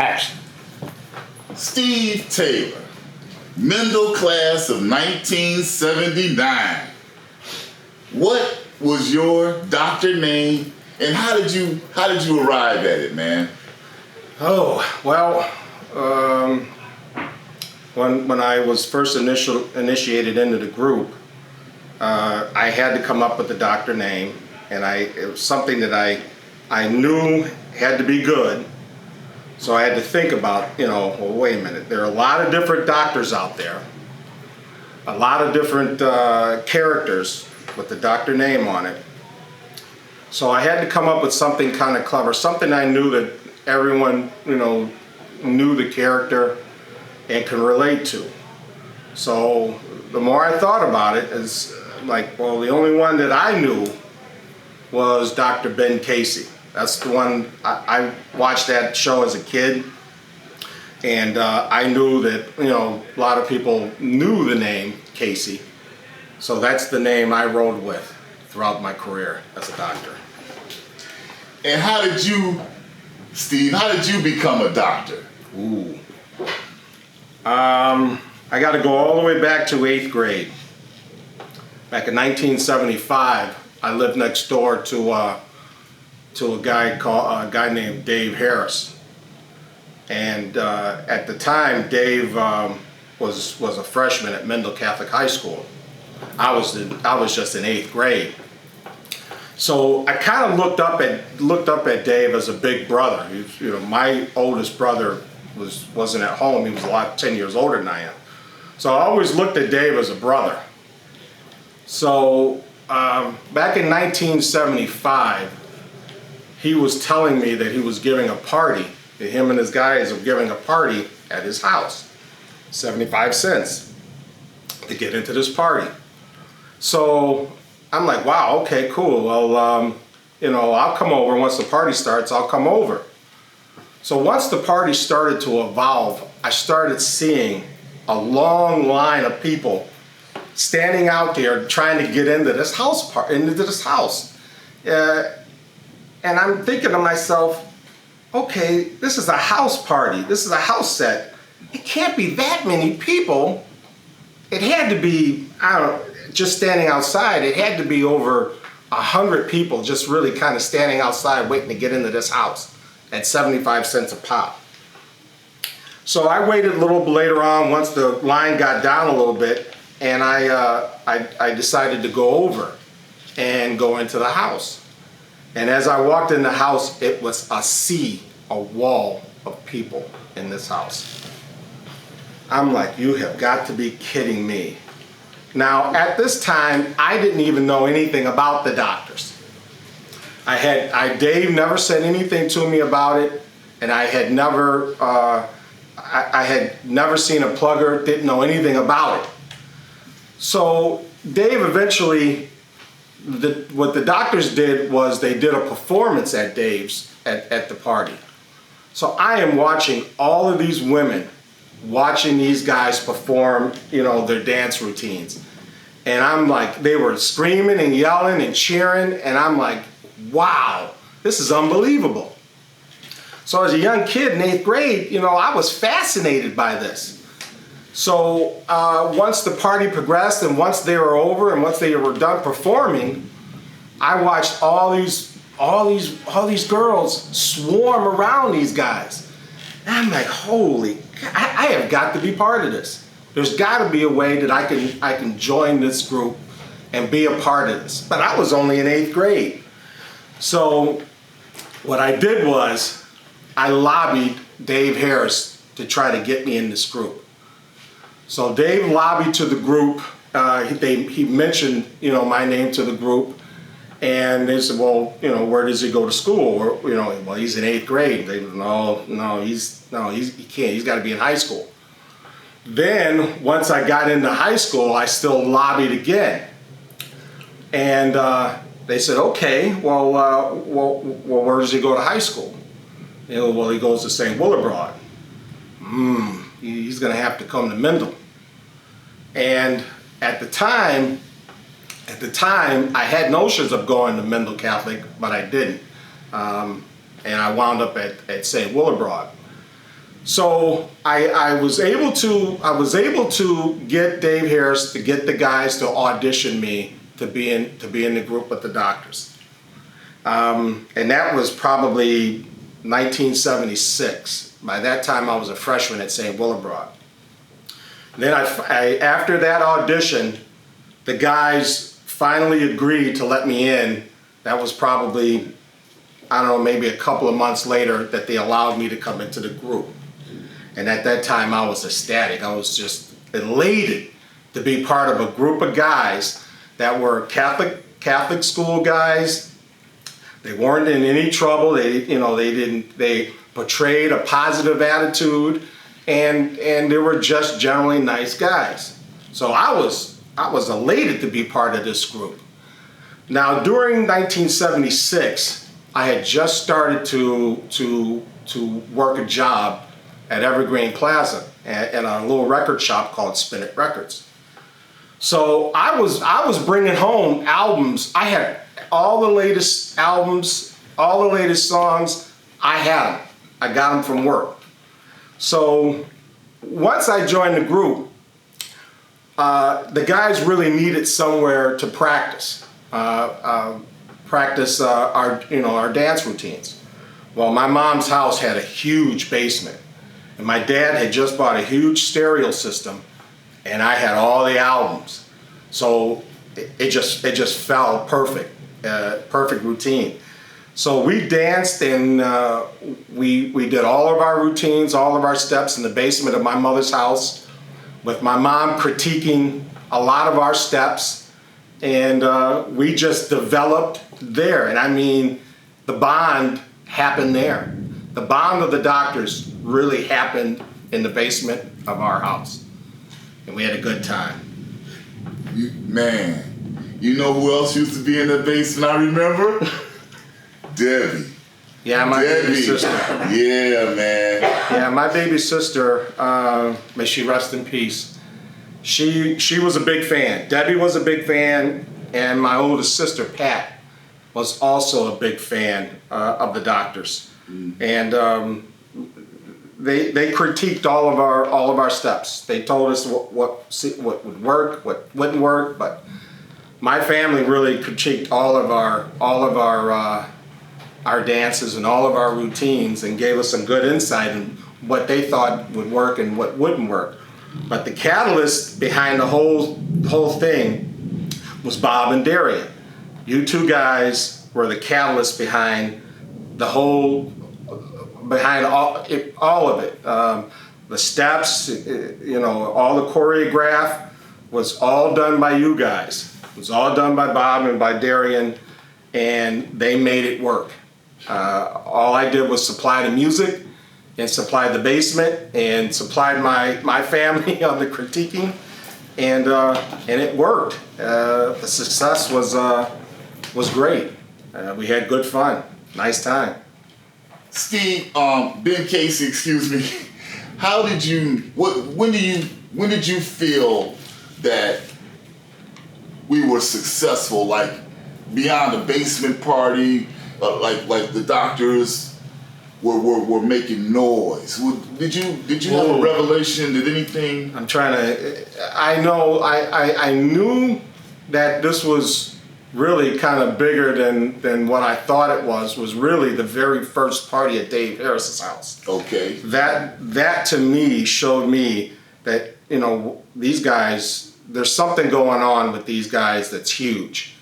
Action. Steve Taylor, Mendel class of 1979. What was your doctor name, and how did you arrive at it, man? Oh, well, when I was first initiated into the group, I had to come up with the doctor name, and it was something that I knew had to be good. So I had to think about, well, wait a minute, there are a lot of different doctors out there, a lot of different characters with the doctor name on it. So I had to come up with something kind of clever, something I knew that everyone, knew the character and can relate to. So the more I thought about it, it's like, well, the only one that I knew was Dr. Ben Casey. That's the one, I watched that show as a kid, and I knew that, a lot of people knew the name Casey. So that's the name I rode with throughout my career as a doctor. And how did you, Steve, become a doctor? Ooh. I got to go all the way back to 8th grade. Back in 1975, I lived next door to a guy named Dave Harris, and at the time Dave was a freshman at Mendel Catholic High School. I was just in 8th grade, so I kind of looked up at Dave as a big brother. My oldest brother wasn't at home. He was 10 years older than I am, so I always looked at Dave as a brother. So back in 1975, he was telling me that he was giving a party, that him and his guys are giving a party at his house. 75 cents to get into this party. So I'm like, wow, okay, cool. Well, I'll come over. Once the party starts, I'll come over. So once the party started to evolve, I started seeing a long line of people standing out there trying to get into this house. And I'm thinking to myself, okay, this is a house party. This is a house set. It can't be that many people. It had to be, just standing outside, it had to be over 100 people just really kind of standing outside waiting to get into this house at 75 cents a pop. So I waited a little bit later on once the line got down a little bit, and I decided to go over and go into the house. And as I walked in the house, it was a wall of people in this house. I'm like, you have got to be kidding me. Now, at this time, I didn't even know anything about the doctors. Dave never said anything to me about it, and I had never seen a plugger, didn't know anything about it. So Dave eventually, what the doctors did was they did a performance at Dave's at the party. So I am watching all of these women, watching these guys perform, their dance routines. And I'm like, they were screaming and yelling and cheering, and I'm like, wow, this is unbelievable. So as a young kid in 8th grade, I was fascinated by this. So once the party progressed and once they were over and once they were done performing, I watched all these girls swarm around these guys. And I'm like, holy, I have got to be part of this. There's got to be a way that I can join this group and be a part of this. But I was only in 8th grade. So what I did was I lobbied Dave Harris to try to get me in this group. So Dave lobbied to the group. He mentioned, my name to the group, and they said, well, where does he go to school? Or, well, he's in 8th grade. They, no, he can't. He's got to be in high school. Then once I got into high school, I still lobbied again, and they said, okay, well, where does he go to high school? Well, he goes to St. Willebrod. He's going to have to come to Mendel. And at the time, I had notions of going to Mendel Catholic, but I didn't. And I wound up at St. Willebrod. So I was able to get Dave Harris to get the guys to audition me to be in the group with the Doctors, and that was probably 1976. By that time, I was a freshman at St. Willibroad. Then after that audition, the guys finally agreed to let me in. That was probably, I don't know, maybe a couple of months later that they allowed me to come into the group. And at that time, I was ecstatic. I was just elated to be part of a group of guys that were Catholic school guys. They weren't in any trouble. They portrayed a positive attitude, and they were just generally nice guys. So I was elated to be part of this group. Now, during 1976, I had just started to work a job at Evergreen Plaza at a little record shop called Spin It Records. So I was bringing home albums. I had all the latest albums, all the latest songs. I had them. I got them from work. So once I joined the group, the guys really needed somewhere to practice our dance routines. Well, my mom's house had a huge basement, and my dad had just bought a huge stereo system, and I had all the albums. So it just fell perfect, perfect routine. So we danced, and we did all of our routines, all of our steps in the basement of my mother's house, with my mom critiquing a lot of our steps, and we just developed there. And I mean, the bond happened there. The bond of the Doctors really happened in the basement of our house, and we had a good time. You know who else used to be in the basement? I remember Debbie. Yeah, my baby sister. Yeah, man. Yeah, my baby sister, may she rest in peace. She was a big fan. Debbie was a big fan, and my oldest sister, Pat, was also a big fan of the Doctors. And they critiqued all of our steps. They told us what would work, what wouldn't work, but my family really critiqued all of our dances and all of our routines, and gave us some good insight in what they thought would work and what wouldn't work. But the catalyst behind the whole thing was Bob and Darian. You two guys were the catalyst behind all of it. The steps, all the choreograph was all done by you guys. It was all done by Bob and by Darian, and they made it work. All I did was supply the music and supply the basement and supplied my family on the critiquing, and it worked. The success was great. We had good fun, nice time. Steve, Ben Casey, excuse me. When did you feel that we were successful, like beyond the basement party, like the Doctors were making noise? Did you have a revelation? Did anything? I knew that this was really kind of bigger than what I thought it was really the very first party at Dave Harris's house. Okay. That to me showed me that, these guys, there's something going on with these guys that's huge.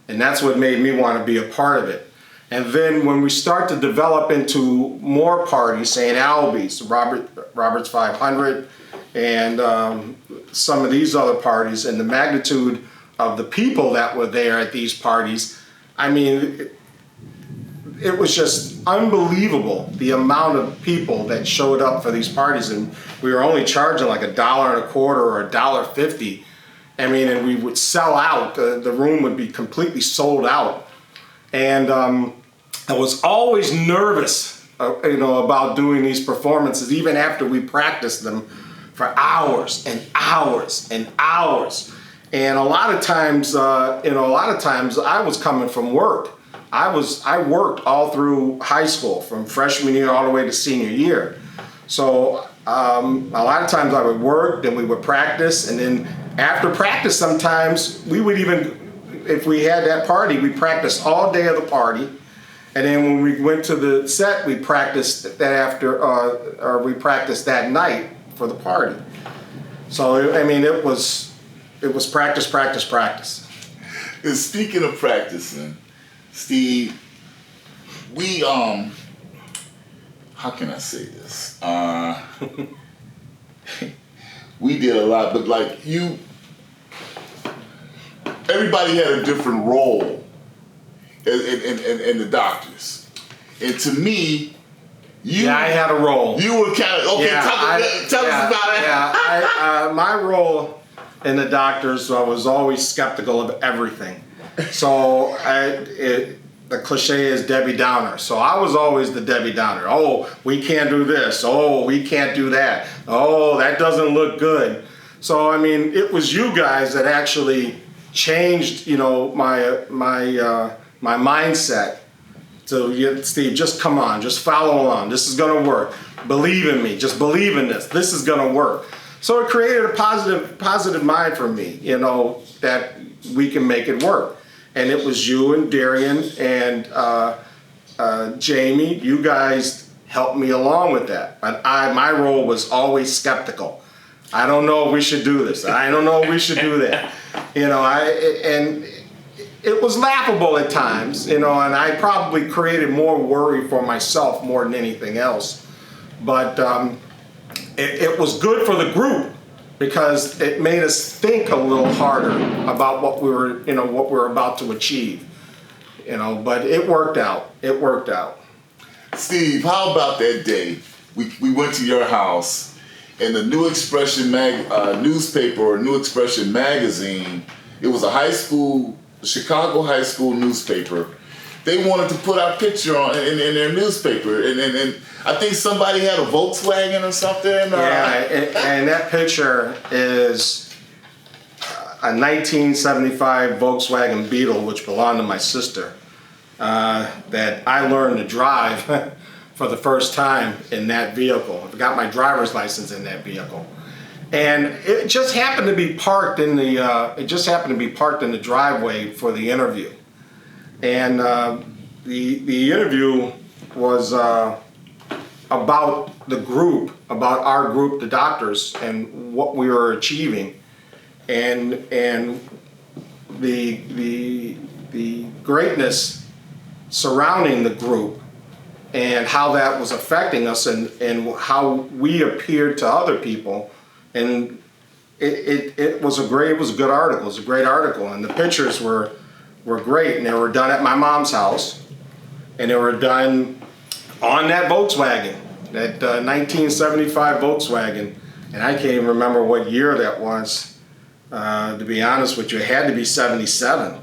And that's what made me want to be a part of it. And then when we start to develop into more parties, St. Alby's, Robert's 500, and some of these other parties, and the magnitude of the people that were there at these parties, I mean, it was just unbelievable, the amount of people that showed up for these parties. And we were only charging like $1.25 or $1.50. I mean, and we would sell out. The room would be completely sold out. And I was always nervous, about doing these performances, even after we practiced them for hours and hours and hours. And a lot of times I was coming from work. I worked all through high school, from freshman year all the way to senior year. So a lot of times I would work, then we would practice, and then after practice sometimes we would even, if we had that party, we practiced all day of the party. And then when we went to the set, we practiced that after, or we practiced that night for the party. So, I mean, it was practice, practice, practice. And speaking of practicing, Steve, we how can I say this? We did a lot, but like you, everybody had a different role in the doctors. And to me, I had a role. You were kind of, okay, tell us about it. Yeah, my role in the doctors, I was always skeptical of everything. So the cliche is Debbie Downer. So I was always the Debbie Downer. Oh, we can't do this. Oh, we can't do that. Oh, that doesn't look good. So, I mean, it was you guys that actually changed, my mindset. So, Steve, just come on, just follow along. This is going to work. Believe in me. Just believe in this. This is going to work. So it created a positive mind for me, that we can make it work. And it was you and Darian and Jamie. You guys helped me along with that. But my role was always skeptical. I don't know if we should do this. I don't know if we should do that. And it was laughable at times, and I probably created more worry for myself more than anything else. But it was good for the group because it made us think a little harder about what we were about to achieve. But it worked out. It worked out. Steve, how about that day? We went to your house, and the New Expression newspaper or New Expression magazine. It was a Chicago high school newspaper. They wanted to put our picture on in their newspaper, and I think somebody had a Volkswagen or something. And that picture is a 1975 Volkswagen Beetle, which belonged to my sister, that I learned to drive for the first time in that vehicle. I got my driver's license in that vehicle. And it just happened to be parked in the driveway for the interview. And the interview was about the group, about our group, the doctors, and what we were achieving, and the greatness surrounding the group, and how that was affecting us, and how we appeared to other people. And it was a good article. It was a great article, and the pictures were great, and they were done at my mom's house, and they were done on that Volkswagen, that 1975 Volkswagen, and I can't even remember what year that was. To be honest with you, it had to be 77. It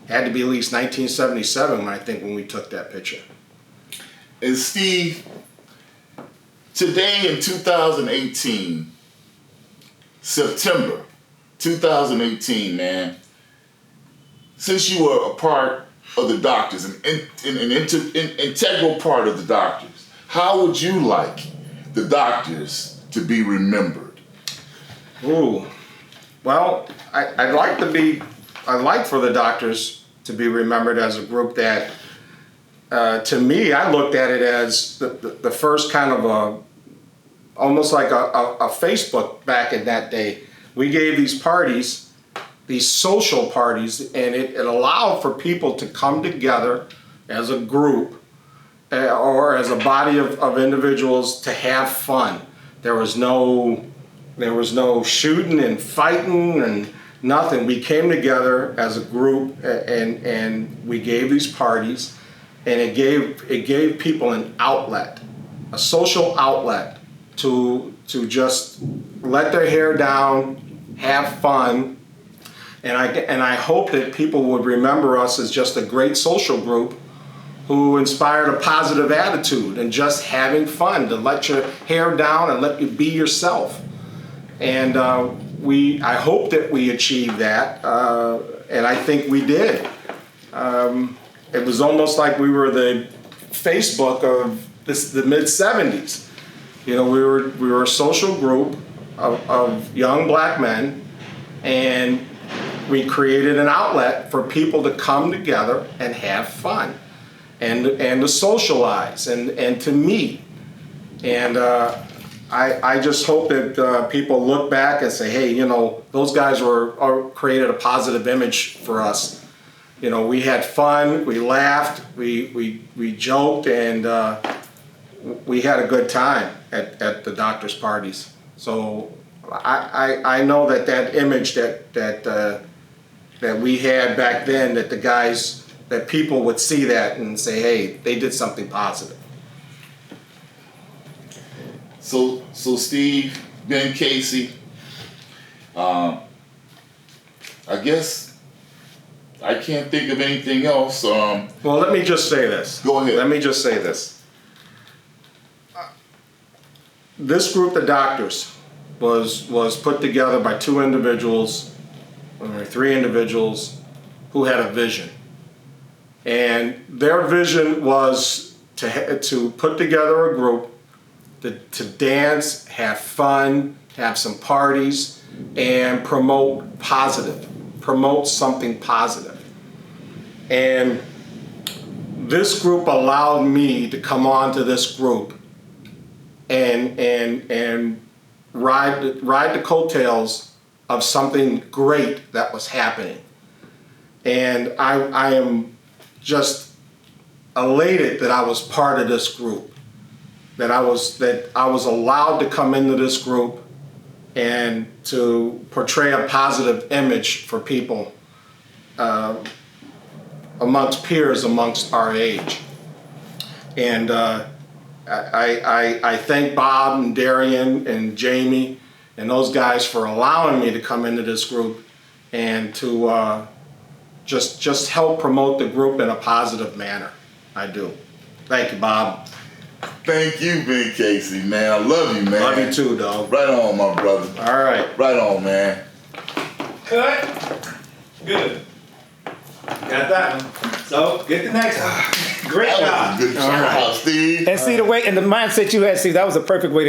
had to be at least 1977 when we took that picture. And Steve, today in 2018. September 2018, man. Since you were a part of the doctors, an integral part of the doctors, how would you like the doctors to be remembered? Ooh, well, I'd like for the doctors to be remembered as a group that, to me, I looked at it as the first kind of almost like a Facebook back in that day. We gave these parties, these social parties, and it allowed for people to come together as a group or as a body of individuals to have fun. There was no shooting and fighting and nothing. We came together as a group and we gave these parties, and it gave people an outlet, a social outlet, to just let their hair down, have fun, and I hope that people would remember us as just a great social group who inspired a positive attitude and just having fun, to let your hair down and let you be yourself. And I hope that we achieved that, and I think we did. It was almost like we were the Facebook of the mid-'70s. You know, we were a social group of young black men, and we created an outlet for people to come together and have fun, and to socialize and to meet. And I just hope that people look back and say, hey, you know, those guys created a positive image for us. You know, we had fun, we laughed, we joked, and we had a good time at the doctors' parties. So I know that image that we had back then, that the guys, that people would see that and say, hey, they did something positive. So Steve, Ben Casey, I guess I can't think of anything else. Well, let me just say this. Go ahead. Let me just say this. This group of doctors was put together by two individuals, or three individuals, who had a vision. And their vision was to put together a group to dance, have fun, have some parties, and promote something positive. And this group allowed me to come on to this group and ride the coattails of something great that was happening. And I am just elated that I was part of this group, that I was allowed to come into this group and to portray a positive image for people amongst peers, amongst our age. And I thank Bob and Darian and Jamie and those guys for allowing me to come into this group and to just help promote the group in a positive manner. I do. Thank you, Bob. Thank you, Ben Casey, man. I love you, man. Love you too, dog. Right on, my brother. All right. Right on, man. Good. Got that one. So get the next one. Great That job. was a good job, Steve. And see the way and the mindset you had, Steve, that was a perfect way